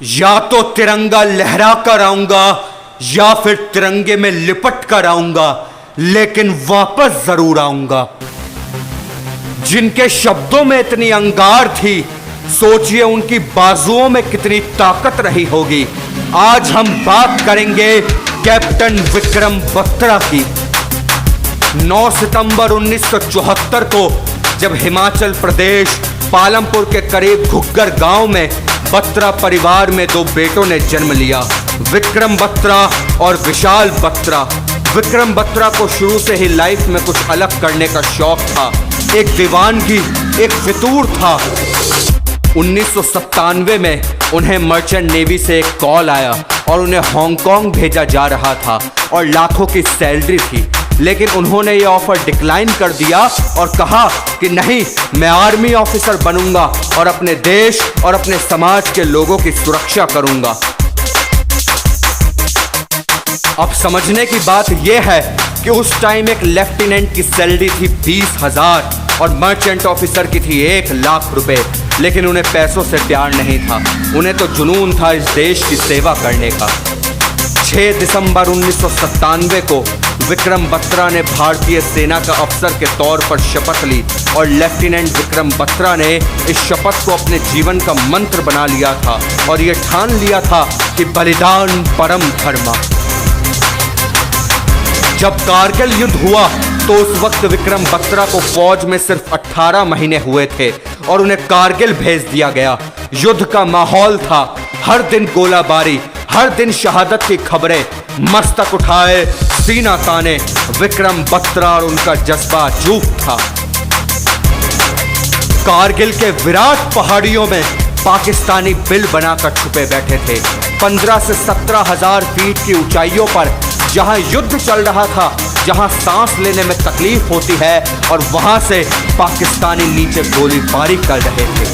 या तो तिरंगा लहरा कर आऊंगा या फिर तिरंगे में लिपट कर आऊंगा, लेकिन वापस जरूर आऊंगा। जिनके शब्दों में इतनी अंगार थी, सोचिए उनकी बाजुओं में कितनी ताकत रही होगी। आज हम बात करेंगे कैप्टन विक्रम बत्रा की। 9 सितंबर 1974 को जब हिमाचल प्रदेश पालमपुर के करीब घुग्गर गांव में बत्रा परिवार में 2 बेटों ने जन्म लिया, विक्रम बत्रा और विशाल बत्रा। विक्रम बत्रा को शुरू से ही लाइफ में कुछ अलग करने का शौक था, एक दीवानगी, एक फितूर था। 1997 में उन्हें मर्चेंट नेवी से एक कॉल आया और उन्हें हांगकांग भेजा जा रहा था और लाखों की सैलरी थी, लेकिन उन्होंने ये ऑफर डिक्लाइन कर दिया और कहा कि नहीं, मैं आर्मी ऑफिसर बनूंगा और अपने देश और अपने समाज के लोगों की सुरक्षा करूंगा। अब समझने की बात यह है कि उस टाइम एक लेफ्टिनेंट की सैलरी थी 20,000 और मर्चेंट ऑफिसर की थी 1 लाख रुपए, लेकिन उन्हें पैसों से प्यार नहीं था, उन्हें तो जुनून था इस देश की सेवा करने का। 6 दिसंबर 1997 को विक्रम बत्रा ने भारतीय सेना का अफसर के तौर पर शपथ ली और लेफ्टिनेंट विक्रम बत्रा ने इस शपथ को अपने जीवन का मंत्र बना लिया था और ये ठान लिया था कि बलिदान परम धर्म। जब कारगिल युद्ध हुआ तो उस वक्त विक्रम बत्रा को फौज में सिर्फ 18 महीने हुए थे और उन्हें कारगिल भेज दिया गया। युद्ध का माहौल था, हर दिन गोलाबारी, हर दिन शहादत की खबरें। मस्तक उठाए, सीना ताने, विक्रम बत्रा और उनका जज्बा अजूब था। कारगिल के विराट पहाड़ियों में पाकिस्तानी बिल बनाकर छुपे बैठे थे। 15 से 17 हजार फीट की ऊंचाइयों पर जहां युद्ध चल रहा था, जहां सांस लेने में तकलीफ होती है, और वहां से पाकिस्तानी नीचे गोलीबारी कर रहे थे।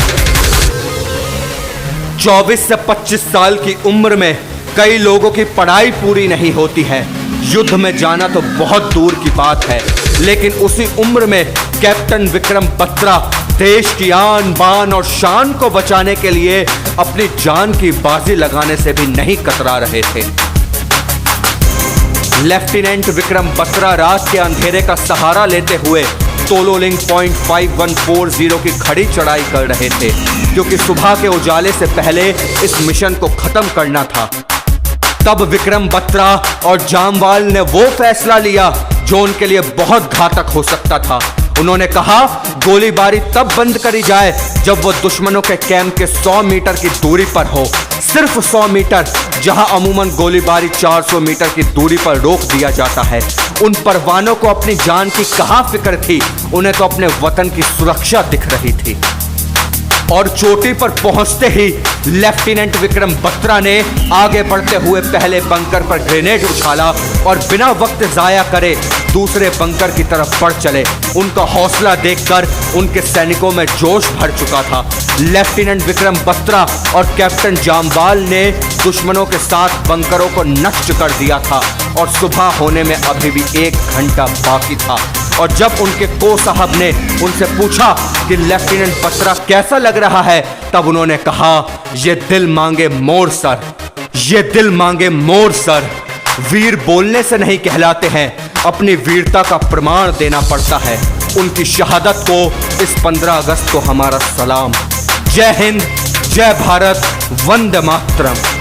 24 से 25 साल की उम्र में कई लोगों की पढ़ाई पूरी नहीं होती है, युद्ध में जाना तो बहुत दूर की बात है, लेकिन उसी उम्र में कैप्टन विक्रम बत्रा देश की आन बान और शान को बचाने के लिए अपनी जान की बाजी लगाने से भी नहीं कतरा रहे थे। लेफ्टिनेंट विक्रम बत्रा रात के अंधेरे का सहारा लेते हुए तोलोलिंग पॉइंट 5140 की खड़ी चढ़ाई कर रहे थे, क्योंकि सुबह के उजाले से पहले इस मिशन को खत्म करना था। तब विक्रम बत्रा और जामवाल ने वो फैसला लिया जो उनके लिए बहुत घातक हो सकता था। उन्होंने कहा, गोलीबारी तब बंद करी जाए जब वो दुश्मनों के कैंप के 100 मीटर की दूरी पर हो, सिर्फ 100 मीटर, जहां अमूमन गोलीबारी 400 मीटर की दूरी पर रोक दिया जाता है। उन परवानों को अपनी जान की कहां फिक्र थी, उन्हें तो अपने वतन की सुरक्षा दिख रही थी। और चोटी पर पहुंचते ही लेफ्टिनेंट विक्रम बत्रा ने आगे बढ़ते हुए पहले बंकर पर ग्रेनेड उछाला और बिना वक्त जाया करे दूसरे बंकर की तरफ बढ़ चले। उनका हौसला देखकर उनके सैनिकों में जोश भर चुका था। लेफ्टिनेंट विक्रम बत्रा और कैप्टन जामवाल ने दुश्मनों के साथ बंकरों को नष्ट कर दिया था और सुबह होने में अभी भी 1 घंटा बाकी था। और जब उनके को साहब ने उनसे पूछा कि लेफ्टिनेंट बत्रा कैसा लग रहा है, तब उन्होंने कहा, ये दिल मांगे मोर सर, ये दिल मांगे मोर सर। वीर बोलने से नहीं कहलाते हैं, अपनी वीरता का प्रमाण देना पड़ता है। उनकी शहादत को इस 15 अगस्त को हमारा सलाम। जय हिंद, जय भारत, वंदे मातरम।